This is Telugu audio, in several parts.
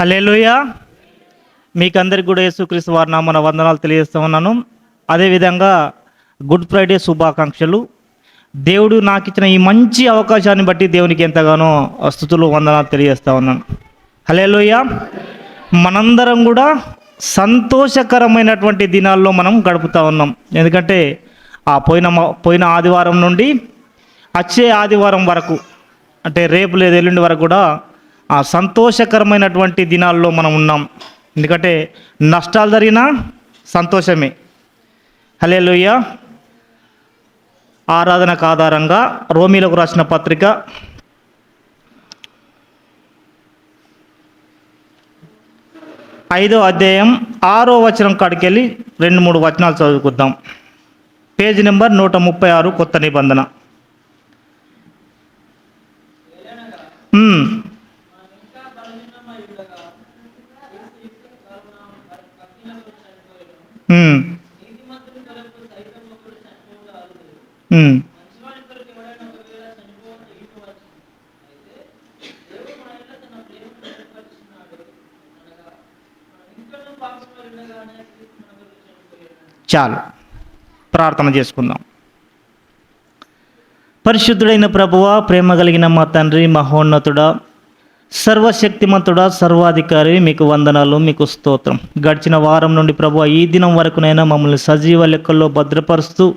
హల్లెలూయా. మీకందరికి కూడా యేసుక్రీస్తు వారి నామమున వందనాలు తెలియజేస్తూ ఉన్నాను. అదేవిధంగా గుడ్ ఫ్రైడే శుభాకాంక్షలు. దేవుడు నాకు ఇచ్చిన ఈ మంచి అవకాశాన్ని బట్టి దేవునికి ఎంతగానో స్తుతులు వందనాలు తెలియజేస్తూ ఉన్నాను. హల్లెలూయా. మనందరం కూడా సంతోషకరమైనటువంటి దినాల్లో మనం గడుపుతూ ఉన్నాం. ఎందుకంటే ఆ పోయిన ఆదివారం నుండి వచ్చే ఆదివారం వరకు, అంటే రేపు లేదు ఎల్లుండి వరకు కూడా ఆ సంతోషకరమైనటువంటి దినాల్లో మనం ఉన్నాం. ఎందుకంటే నష్టాలు జరిగినా సంతోషమే. హల్లెలూయా. ఆరాధనకు ఆధారంగా రోమీలకు రాసిన పత్రిక 5వ అధ్యాయం 6వ వచనం కాడికి వెళ్ళి 2-3 వచనాలు చదువుకుందాం. పేజీ నెంబర్ 136 కొత్త నిబంధన. చాలు, ప్రార్థన చేసుకుందాం. పరిశుద్ధుడైన ప్రభువా, ప్రేమ కలిగిన మా తండ్రి, మహోన్నతుడా, సర్వశక్తిమంతుడా, సర్వాధికారి, మీకు వందనాలు, మీకు స్తోత్రం. గడిచిన వారం నుండి ప్రభువా ఈ దినం వరకునైనా మమ్మల్ని సజీవ లెక్కల్లో భద్రపరుస్తూ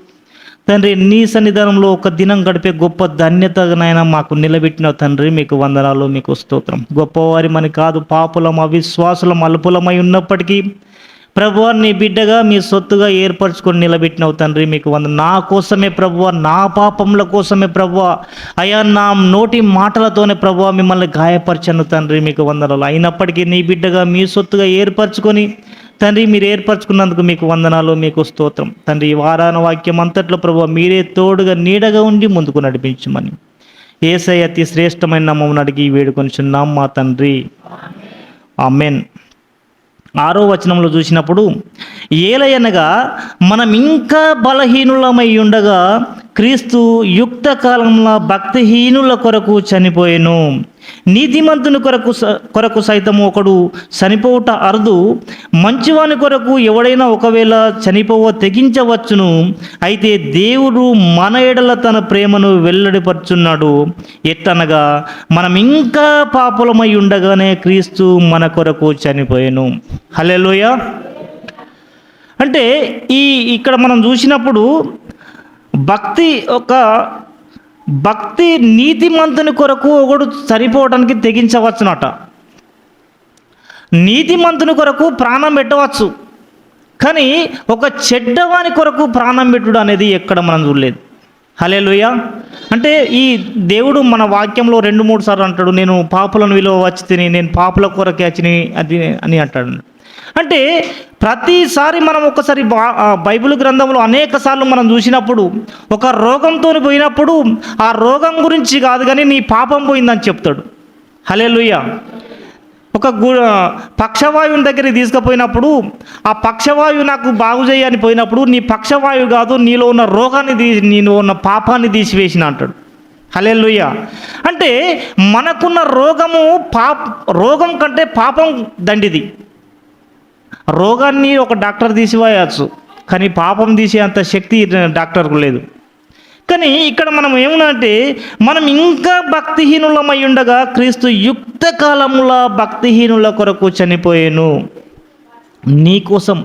తండ్రి నీ సన్నిధానంలో ఒక దినం గడిపే గొప్ప ధన్యతనైనా మాకు నిలబెట్టిన తండ్రి, మీకు వందనాలు, మీకు స్తోత్రం. గొప్పవారి మని కాదు, పాపులం అవిశ్వాసులం అల్పులమై ఉన్నప్పటికీ ప్రభువా నీ బిడ్డగా మీ సొత్తుగా ఏర్పరచుకొని నిలబెట్టినవు తండ్రి, మీకు నా కోసమే ప్రభువా, నా పాపముల కోసమే ప్రభువా, అయా నా నోటి మాటలతోనే ప్రభువా మిమ్మల్ని గాయపరచను తండ్రి, మీకు వందనాలు. అయినప్పటికీ నీ బిడ్డగా మీ సొత్తుగా ఏర్పరచుకొని తండ్రి మీరు ఏర్పరచుకున్నందుకు మీకు వందనాలు, మీకు స్తోత్రం. తండ్రి ఈ వారాన వాక్యం అంతట్లో ప్రభువా మీరే తోడుగా నీడగా ఉండి ముందుకు నడిపించమని యేసయ్య అతి శ్రేష్టమైన నామమున అడిగి వేడుకొనిచున్నాం మా తండ్రి, ఆమేన్. 6వ వచనంలో చూసినప్పుడు, ఏలయనగా మనం ఇంకా బలహీనులమై ఉండగా క్రీస్తు యుక్త కాలంలో భక్తిహీనుల కొరకు చనిపోయెను. నీతిమంతుని కొరకు సైతం ఒకడు చనిపోవుట అరుదు. మంచివాని కొరకు ఎవడైనా ఒకవేళ చనిపోవ తెగించవచ్చును. అయితే దేవుడు మన ఎడల తన ప్రేమను వెల్లడిపరుచున్నాడు. ఎట్లనగా మనం ఇంకా పాపులమై ఉండగానే క్రీస్తు మన కొరకు చనిపోయెను. హల్లెలూయా. అంటే ఇక్కడ మనం చూసినప్పుడు భక్తి నీతిమంతుని కొరకు ఒకడు చనిపోవడానికి తెగించవచ్చునట. నీతిమంతుని కొరకు ప్రాణం పెట్టవచ్చు, కానీ ఒక చెడ్డవాని కొరకు ప్రాణం పెట్టుడు అనేది ఎక్కడ మనం చూడలేదు. హల్లెలూయా. అంటే ఈ దేవుడు మన వాక్యంలో 2-3 సార్లు అంటాడు, నేను పాపులను విలువ వచ్చి తిని, నేను పాపుల కొరకే వచ్చి అది అని అంటాడు. అంటే ప్రతిసారి మనం ఒకసారి బైబిల్ గ్రంథంలో అనేక సార్లు మనం చూసినప్పుడు ఒక రోగంతో పోయినప్పుడు ఆ రోగం గురించి కాదు కానీ నీ పాపం పోయిందని చెప్తాడు. హల్లెలూయా. ఒక పక్షవాయువుని దగ్గరికి తీసుకుపోయినప్పుడు ఆ పక్షవాయువు నాకు బాగు చేయని పోయినప్పుడు నీ పక్షవాయువు కాదు, నీలో ఉన్న రోగాన్ని నీలో ఉన్న పాపాన్ని తీసివేసిన అంటాడు. హల్లెలూయా. అంటే మనకున్న రోగం కంటే పాపం దండిది. రోగాన్ని ఒక డాక్టర్ తీసివేయచ్చు, కానీ పాపం తీసే అంత శక్తి డాక్టర్కు లేదు. కానీ ఇక్కడ మనం ఏమన్నంటే మనం ఇంకా భక్తిహీనులమై ఉండగా క్రీస్తు యుక్త కాలముల భక్తిహీనుల కొరకు చనిపోయాను. నీ కోసం,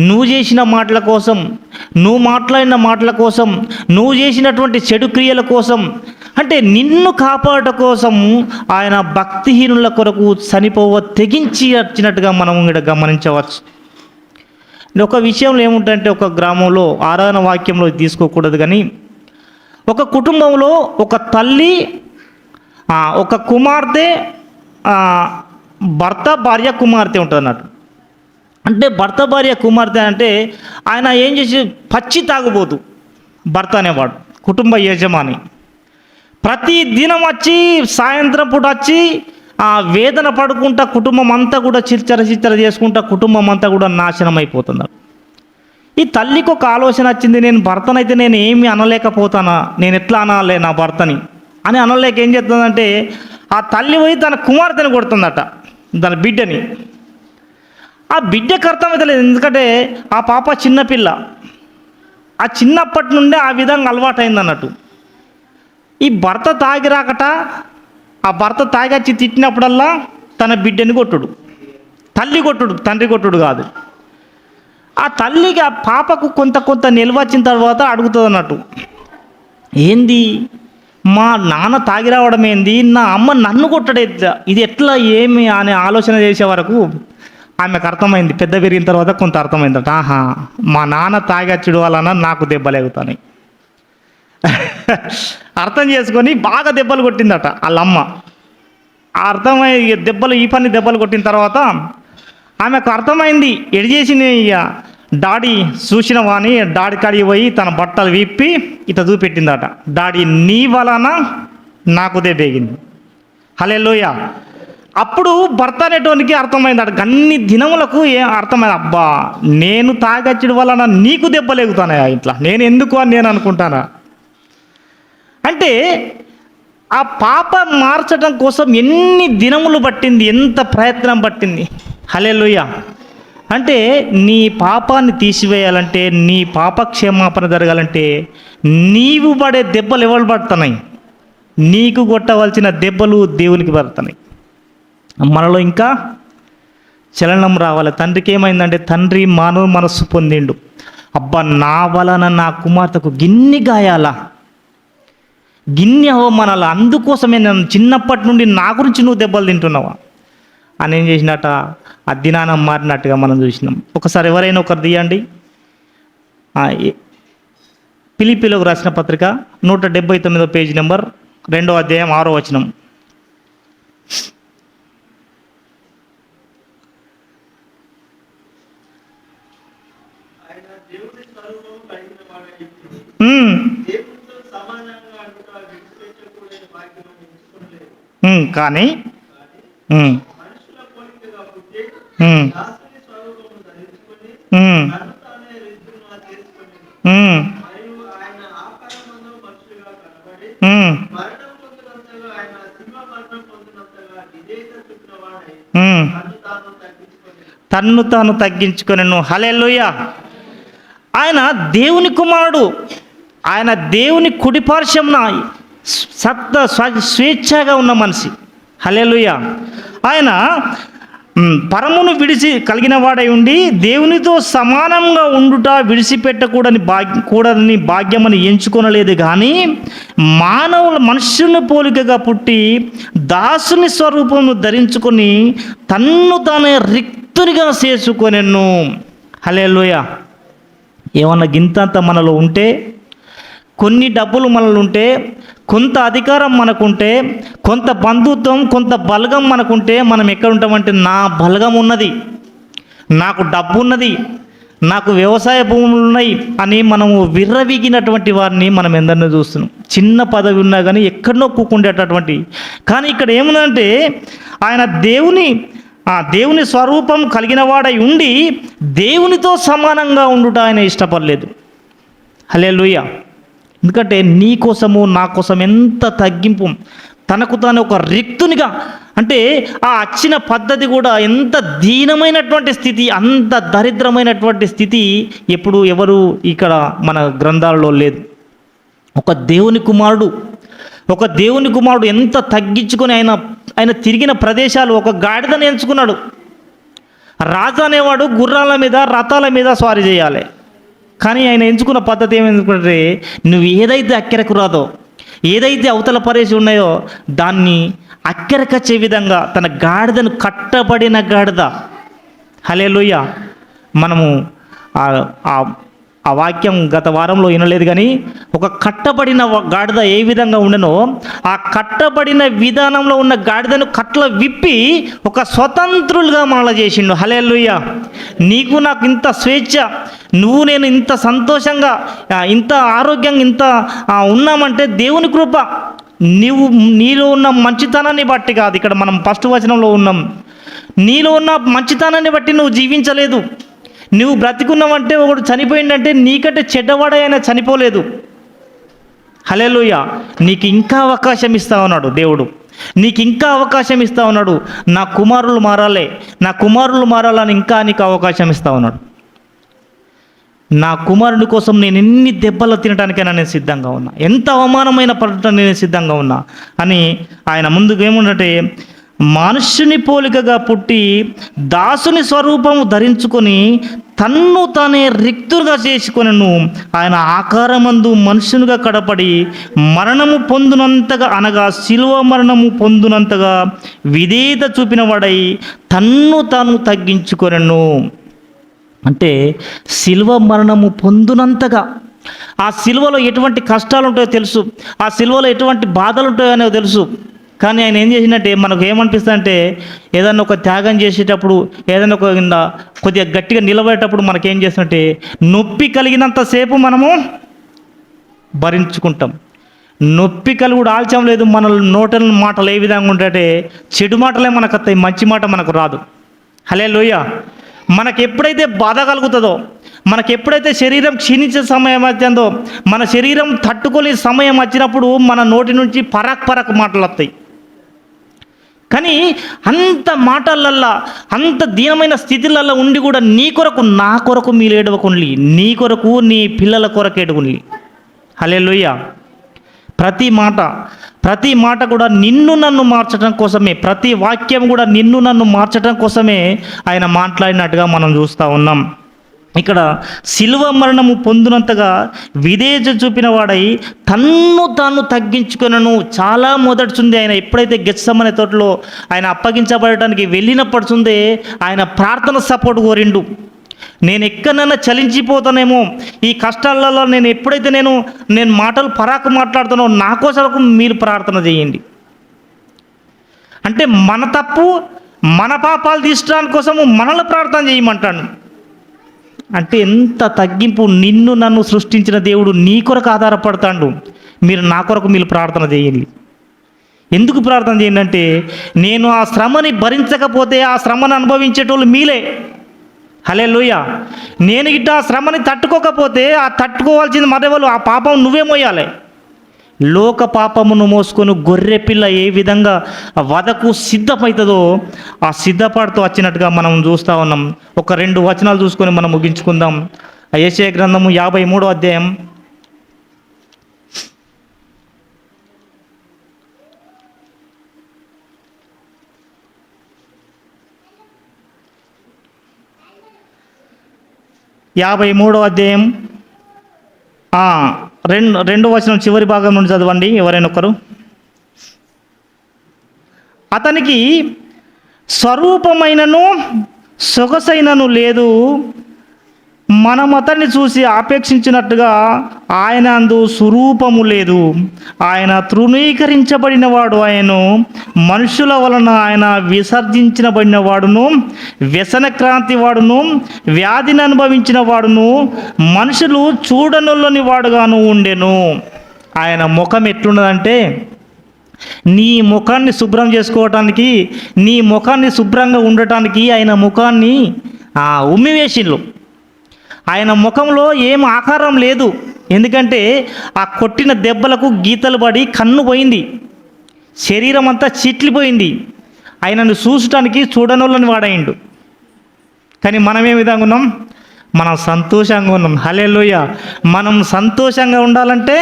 నువ్వు చేసిన మాటల కోసం, నువ్వు మాట్లాడిన మాటల కోసం, నువ్వు చేసినటువంటి చెడు క్రియల కోసం, అంటే నిన్ను కాపాడ కోసం ఆయన భక్తిహీనుల కొరకు చనిపోవ తెగించి వచ్చినట్టుగా మనం ఇక్కడ గమనించవచ్చు. ఒక విషయంలో ఏముంటుందంటే, ఒక గ్రామంలో ఆరాధన వాక్యంలో తీసుకోకూడదు, కానీ ఒక కుటుంబంలో ఒక తల్లి, ఒక కుమార్తె, భర్త, భార్య, కుమార్తె ఉంటుంది అన్నట్టు. అంటే భర్త, భార్య, కుమార్తె అంటే ఆయన ఏం చేసి పచ్చి తాగుబోతు భర్త అనేవాడు, కుటుంబ యజమాని. ప్రతి దినం వచ్చి సాయంత్రం పూట వచ్చి ఆ వేదన పడుకుంటా కుటుంబం అంతా కూడా చిచ్చర చేసుకుంటా కుటుంబం అంతా కూడా నాశనం అయిపోతుంది. ఈ తల్లికి ఒక ఆలోచన వచ్చింది, నేను భర్తనైతే నేను ఏమి అనలేకపోతానా, నేను ఎట్లా అనాలే నా భర్తని అని అనలేక ఏం చేస్తుందంటే ఆ తల్లి పోయి తన కుమార్తెను కొడుతుందట. దాని బిడ్డని. ఆ బిడ్డకు అర్థమవుతలేదు, ఎందుకంటే ఆ పాప చిన్నపిల్ల, ఆ చిన్నప్పటి నుండే ఆ విధంగా అలవాటైంది అన్నట్టు. ఈ భర్త తాగి రాకట, ఆ భర్త తాగచ్చి తిట్టినప్పుడల్లా తన బిడ్డని కొట్టుడు, తల్లి కొట్టుడు, తండ్రి కొట్టుడు కాదు. ఆ తల్లికి ఆ పాపకు కొంత కొంత నిల్వ వచ్చిన తర్వాత అడుగుతుంది అన్నట్టు, ఏంది మా నాన్న తాగి రావడం ఏంది, నా అమ్మ నన్ను కొట్టడే, ఇది ఎట్లా ఏమి అనే ఆలోచన చేసే వరకు ఆమెకు అర్థమైంది. పెద్ద పెరిగిన తర్వాత కొంత అర్థమైందట, ఆహా మా నాన్న తాగచ్చుడు వలన నాకు దెబ్బలేగుతాయి. అర్థం చేసుకొని బాగా దెబ్బలు కొట్టిందట వాళ్ళమ్మ. అర్థమై దెబ్బలు ఈ పని దెబ్బలు కొట్టిన తర్వాత ఆమెకు అర్థమైంది, ఎడి చేసింది. ఇక డాడీ చూసిన వాని డాడీ కాడికి పోయి తన బట్టలు విప్పి ఇట్లా చూపెట్టిందట, డాడీ నీ వలన నాకు దెబ్బేగింది. హల్లెలూయా. అప్పుడు భర్త అనేటోనికి అర్థమైందట, అన్ని దినములకు అర్థమైంది, అబ్బా నేను తాగచ్చడి వలన నీకు దెబ్బలేగుతానయా ఇట్లా, నేను ఎందుకు అని నేను అనుకుంటానా. అంటే ఆ పాప మార్చడం కోసం ఎన్ని దినములు పట్టింది, ఎంత ప్రయత్నం పట్టింది. హల్లెలూయా. అంటే నీ పాపాన్ని తీసివేయాలంటే, నీ పాప క్షమాపణ జరగాలంటే నీవు పడే దెబ్బలు ఎవరు పడుతున్నాయి, నీకు కొట్టవలసిన దెబ్బలు దేవునికి పడుతున్నాయి. మనలో ఇంకా చలనం రావాలి. తండ్రికి ఏమైందంటే, తండ్రి మానవ మనస్సు పొందిండు, అబ్బా నా వలన నా కుమార్తెకు గిన్ని గాయాలా, గిన్ని అవమానాలు, అందుకోసమే నన్ను చిన్నప్పటి నుండి నా గురించి నువ్వు దెబ్బలు తింటున్నావా అని ఏం చేసినట్ట, ఆ దినానం మారినట్టుగా మనం చూసినాం. ఒకసారి ఎవరైనా ఒకరు తీయండి, ఫిలిప్పీలకు రాసిన పత్రిక 179 పేజీ నెంబర్ 2వ అధ్యాయం 6వ వచనం. కానీ తన్ను తాను తగ్గించుకొనెను. హల్లెలూయా. ఆయన దేవుని కుమారుడు, ఆయన దేవుని కుడిపార్శ్వమున స్వేచ్ఛగా ఉన్న మనిషి. హల్లెలూయా. ఆయన పరమును విడిచి కలిగిన వాడై ఉండి దేవునితో సమానంగా ఉండుట విడిచిపెట్టకూడని భాగ్యమని ఎంచుకొనలేదు, కానీ మనుష్యుని పోలికగా పుట్టి దాసుని స్వరూపమును ధరించుకొని తన్ను తానే రిక్తునిగా చేసుకొనెను. హల్లెలూయా. ఏమన్నా గింతంత మనలో ఉంటే, కొన్ని డబ్బులు మనలో ఉంటే, కొంత అధికారం మనకుంటే, కొంత బంధుత్వం, కొంత బలగం మనకుంటే, మనం ఎక్కడ ఉంటామంటే, నా బలగం ఉన్నది, నాకు డబ్బు ఉన్నది, నాకు వ్యవసాయ భూములు ఉన్నాయి అని మనము విర్రవీగినటువంటి వారిని మనం ఎందరినో చూస్తున్నాం. చిన్న పదవి ఉన్నా కానీ ఎక్కడనో కూకుండేటటువంటి. కానీ ఇక్కడ ఏముందంటే, ఆయన దేవుని స్వరూపం కలిగిన వాడై ఉండి దేవునితో సమానంగా ఉండుట ఆయన ఇష్టపడలేదు. హల్లెలూయా. ఎందుకంటే నీ కోసము నా కోసం ఎంత తగ్గింపు, తనకు తాను ఒక రిక్తునిగా, అంటే ఆ వచ్చిన పద్ధతి కూడా ఎంత దీనమైనటువంటి స్థితి, అంత దరిద్రమైనటువంటి స్థితి ఎప్పుడు ఎవరు ఇక్కడ మన గ్రంథాలలో లేదు. ఒక దేవుని కుమారుడు ఎంత తగ్గించుకొని ఆయన తిరిగిన ప్రదేశాలు, ఒక గాడిదను ఎంచుకున్నాడు. రాజు అనేవాడు గుర్రాల మీద, రథాల మీద స్వారీ చేయాలి, కానీ ఆయన ఎంచుకున్న పద్ధతి ఏమెందుకంటే, నువ్వు ఏదైతే అక్కెరకు రాదో, ఏదైతే అవతల పరేసి ఉన్నాయో దాన్ని అక్కెరకచ్చే విధంగా తన గాడిదను, కట్టబడిన గాడిద. హల్లెలూయా. మనము ఆ వాక్యం గత వారంలో వినలేదు, కానీ ఒక కట్టబడిన గాడిద ఏ విధంగా ఉండనో ఆ కట్టబడిన విధానంలో ఉన్న గాడిదను కట్ల విప్పి ఒక స్వతంత్రులుగా మనలా చేసిండు. హల్లెలూయా. నీకు నాకు ఇంత స్వేచ్ఛ, నువ్వు నేను ఇంత సంతోషంగా, ఇంత ఆరోగ్యంగా, ఇంత ఉన్నామంటే దేవుని కృప. నీలో ఉన్న మంచితనాన్ని బట్టి కాదు. ఇక్కడ మనం ఫస్ట్ వచనంలో ఉన్నాం, నీలో ఉన్న మంచితనాన్ని బట్టి నువ్వు జీవించలేదు. నువ్వు బ్రతికున్నావంటే, ఒకడు చనిపోయిందంటే నీకంటే చెడ్డవాడే అయినా చనిపోలేదు. హల్లెలూయా. నీకు ఇంకా అవకాశం ఇస్తా ఉన్నాడు దేవుడు. నీకు ఇంకా అవకాశం ఇస్తా ఉన్నాడు. నా కుమారులు మారాలే, నా కుమారులు మారాలని ఇంకా నీకు అవకాశం ఇస్తా ఉన్నాడు. నా కుమారుని కోసం నేను ఎన్ని దెబ్బలు తినడానికైనా నేను సిద్ధంగా ఉన్నా, ఎంత అవమానమైన పడటం నేను సిద్ధంగా ఉన్నా అని ఆయన ముందుకు ఏముందంటే, మనుష్యుని పోలికగా పుట్టి దాసుని స్వరూపము ధరించుకొని తన్ను తానే రిక్తుగా చేసుకొనెను. ఆయన ఆకారమందు మనుషునిగా కడపడి మరణము పొందునంతగా, అనగా శిలువ మరణము పొందునంతగా విధేయత చూపిన వాడై తన్ను తాను తగ్గించుకొనెను. అంటే శిలువ మరణము పొందునంతగా, ఆ శిలువలో ఎటువంటి కష్టాలు ఉంటాయో తెలుసు, ఆ శిలువలో ఎటువంటి బాధలు ఉంటాయో అనేవి తెలుసు. కానీ ఆయన ఏం చేసినట్టే, మనకు ఏమనిపిస్తుంది అంటే, ఏదన్నా ఒక త్యాగం చేసేటప్పుడు, ఏదైనా ఒక కొద్దిగా గట్టిగా నిలబడేటప్పుడు మనకేం చేసినట్టే, నొప్పి కలిగినంతసేపు మనము భరించుకుంటాం. నొప్పి కలుగుడు ఆల్చం లేదు. మన నోటల మాటలు ఏ విధంగా ఉంటాయంటే, చెడు మాటలే మనకు వస్తాయి, మంచి మాట మనకు రాదు. హల్లెలూయా. మనకు ఎప్పుడైతే బాధ కలుగుతుందో, మనకు ఎప్పుడైతే శరీరం క్షీణించే సమయం వచ్చిందో, మన శరీరం తట్టుకోలే సమయం వచ్చినప్పుడు మన నోటి నుంచి పరాక్ మాటలు వస్తాయి. కానీ అంత మాటలల్లా, అంత దీనమైన స్థితిలల్లో ఉండి కూడా నీ కొరకు, నా కొరకు మీరు ఏడవకుండి, నీ కొరకు నీ పిల్లల కొరకు ఏడవకుండి. హల్లెలూయా. ప్రతి మాట కూడా నిన్ను నన్ను మార్చడం కోసమే, ప్రతి వాక్యం కూడా నిన్ను నన్ను మార్చడం కోసమే ఆయన మాట్లాడినట్టుగా మనం చూస్తూ ఉన్నాం. ఇక్కడ శిలువ మరణము పొందినంతగా విధేయత చూపిన వాడై తన్ను తాను తగ్గించుకొనెను. చాలా మొదటిచుంది ఆయన ఎప్పుడైతే గెత్సెమనే తోటలో ఆయన అప్పగించబడటానికి వెళ్ళినప్పటిచుందే ఆయన ప్రార్థన సపోర్ట్ కోరిండు. నేను ఎక్కడైనా చలించిపోతానేమో ఈ కష్టాలలో, నేను ఎప్పుడైతే నేను మాటలు మాట్లాడుతానో నా కోసం మీరు ప్రార్థన చేయండి. అంటే మన తప్పు, మన పాపాలు తీర్చడానికి కోసము మనల్ని ప్రార్థన చేయమంటాను. అంటే ఎంత తగ్గింపు. నిన్ను నన్ను సృష్టించిన దేవుడు నీ కొరకు ఆధారపడతాడు. మీరు నా కొరకు మీరు ప్రార్థన చేయండి. ఎందుకు ప్రార్థన చేయండి అంటే, నేను ఆ శ్రమని భరించకపోతే ఆ శ్రమను అనుభవించేటోళ్ళు మీలే. హల్లెలూయా. నేను ఇట్లా ఆ శ్రమని తట్టుకోకపోతే ఆ తట్టుకోవాల్సింది మరెవరు, ఆ పాపం నువ్వే మోయాలి. లోక పాపమును మోసుకొని గొర్రె పిల్ల ఏ విధంగా వధకు సిద్ధమవుతుందో ఆ సిద్ధపాటుతో వచ్చినట్టుగా మనం చూస్తూ ఉన్నాం. ఒక 2 వచనాలు చూసుకొని మనం ముగించుకుందాం. యెషయా గ్రంథము 53వ అధ్యాయం 53వ అధ్యాయం 2వ వచనం చివరి భాగం నుండి చదవండి ఎవరైనా ఒకరు. అతనికి స్వరూపమైనను సొగసైనను లేదు, మనం అతన్ని చూసి ఆపేక్షించినట్టుగా ఆయన అందు స్వరూపము లేదు. ఆయన తృణీకరించబడిన వాడు, ఆయను మనుషుల వలన ఆయన విసర్జించబడిన వాడును, వ్యసనక్రాంతి వాడును, వ్యాధిని అనుభవించిన వాడును, మనుషులు చూడనొల్లని వాడుగాను ఉండెను. ఆయన ముఖం ఎట్లున్నదంటే, నీ ముఖాన్ని శుభ్రం చేసుకోవటానికి, నీ ముఖాన్ని శుభ్రంగా ఉండటానికి ఆయన ముఖాన్ని ఉమ్మివేసిళ్ళు. ఆయన ముఖంలో ఏం ఆకారం లేదు. ఎందుకంటే ఆ కొట్టిన దెబ్బలకు గీతలు పడి కన్ను పోయింది, శరీరం అంతా చిట్లిపోయింది. ఆయనను చూసటానికి చూడనోళ్ళని వాడైండు. కానీ మనం ఏ విధంగా ఉన్నాం? మనం సంతోషంగా ఉన్నాం. హల్లెలూయా. మనం సంతోషంగా ఉండాలంటే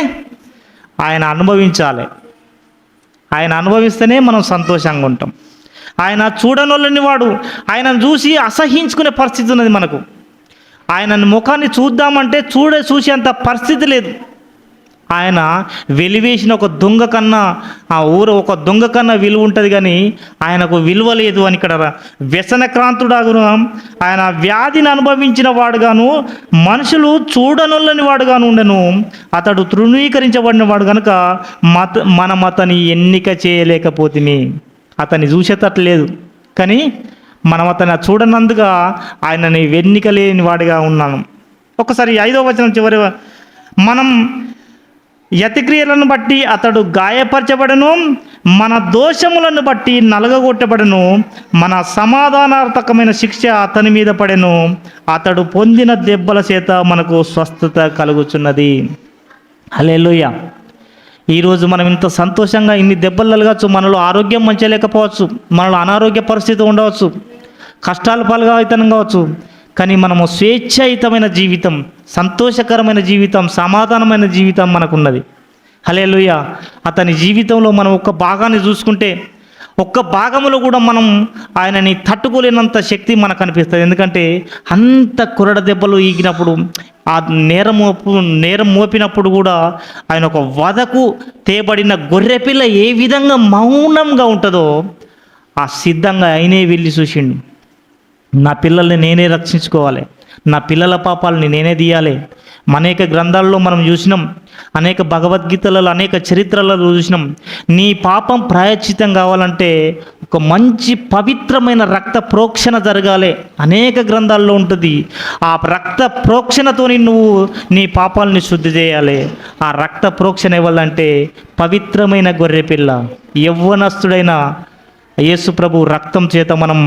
ఆయన అనుభవించాలి. ఆయన అనుభవిస్తేనే మనం సంతోషంగా ఉంటాం. ఆయన చూడనోళ్ళని వాడు, ఆయనను చూసి అసహించుకునే పరిస్థితి ఉన్నది మనకు. ఆయన ముఖాన్ని చూద్దామంటే చూసేంత పరిస్థితి లేదు. ఆయన వెలివేసిన ఒక దొంగ కన్నా, ఆ ఊరు ఒక దొంగ కన్నా విలువ ఉంటుంది, కానీ ఆయనకు విలువ లేదు అని ఇక్కడ వ్యసనక్రాంతుడాగును, ఆయన వ్యాధిని అనుభవించిన వాడుగాను, మనుషులు చూడనొల్లని వాడుగాను ఉండెను. అతడు తృణీకరించబడిన వాడు కనుక మనం అతని ఎన్నిక చేయలేకపోతిమి. అతన్ని చూసేటట్లేదు, కానీ మనం అతను చూడనందుగా ఆయనని ఎన్నిక లేని వాడిగా ఉన్నాను. ఒకసారి 5వ వచనం చివరి, మనం యతిక్రియలను బట్టి అతడు గాయపరచబడను, మన దోషములను బట్టి నలగగొట్టబడను, మన సమాధానార్థకమైన శిక్ష అతని మీద పడెను, అతడు పొందిన దెబ్బల చేత మనకు స్వస్థత కలుగుచున్నది. హల్లెలూయా. ఈరోజు మనం ఇంత సంతోషంగా ఇన్ని దెబ్బలు తలగచ్చు, మనలో ఆరోగ్యం మంచిగా లేకపోవచ్చు, మనలో అనారోగ్య పరిస్థితి ఉండవచ్చు, కష్టాల పాలుగా అయితనం కావచ్చు, కానీ మనము స్వేచ్ఛాయుతమైన జీవితం, సంతోషకరమైన జీవితం, సమాధానమైన జీవితం మనకున్నది. హల్లెలూయా. అతని జీవితంలో మనం ఒక్క భాగాన్ని చూసుకుంటే ఒక్క భాగంలో కూడా మనం ఆయనని తట్టుకోలేనంత శక్తి మనకు అనిపిస్తుంది. ఎందుకంటే అంత కొరడ దెబ్బలు ఈగినప్పుడు, ఆ నేరం మోపినప్పుడు కూడా ఆయన ఒక వధకు తేబడిన గొర్రెపిల్ల ఏ విధంగా మౌనంగా ఉంటుందో ఆ సిద్ధంగా ఆయనే వెళ్ళి చూసిండు. నా పిల్లల్ని నేనే రక్షించుకోవాలి, నా పిల్లల పాపాలని నేనే తీయాలి. అనేక గ్రంథాల్లో మనం చూసినాం, అనేక భగవద్గీతలలో, అనేక చరిత్రలలో చూసినాం. నీ పాపం ప్రాయశ్చితం కావాలంటే ఒక మంచి పవిత్రమైన రక్త ప్రోక్షణ జరగాలి. అనేక గ్రంథాల్లో ఉంటుంది. ఆ రక్త ప్రోక్షణతోని నువ్వు నీ పాపాలని శుద్ధి చేయాలి. ఆ రక్త ప్రోక్షణ ఇవ్వాలంటే పవిత్రమైన గొర్రెపిల్ల, యవ్వనస్తుడైన యేసు ప్రభు రక్తం చేత మనం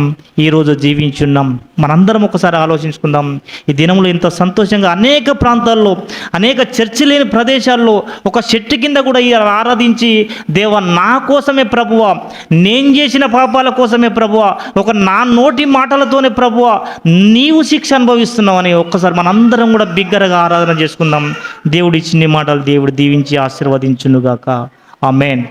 ఈరోజు జీవించున్నాం. మనందరం ఒకసారి ఆలోచించుకుందాం. ఈ దినంలో ఇంత సంతోషంగా అనేక ప్రాంతాల్లో, అనేక చర్చి లేని ప్రదేశాల్లో ఒక చెట్టు కింద కూడా ఆరాధించి, దేవా నా కోసమే ప్రభువా, నేను చేసిన పాపాల కోసమే ప్రభువా, ఒక నా నోటి మాటలతోనే ప్రభువా నీవు శిక్ష అనుభవిస్తున్నావు అని ఒక్కసారి మనందరం కూడా బిగ్గరగా ఆరాధన చేసుకుందాం. దేవుడి చిన్ని మాటలు దేవుడు దీవించి ఆశీర్వదించునుగాక. ఆమేన్.